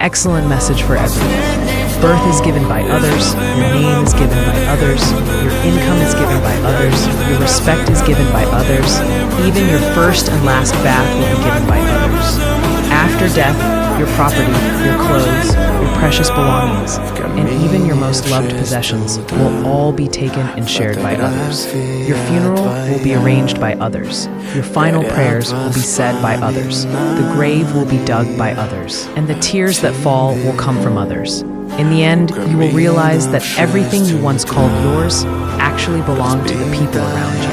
excellent message for everyone. Birth is given by others, your name is given by others, your income is given by others, your respect is given by others, even your first and last bath will be given by others. After death, your property, your clothes, your precious belongings, and even your most loved possessions will all be taken and shared by others. Your funeral will be arranged by others. Your final prayers will be said by others. The grave will be dug by others, and the tears that fall will come from others. In the end, you will realize that everything you once called yours actually belonged to the people around you.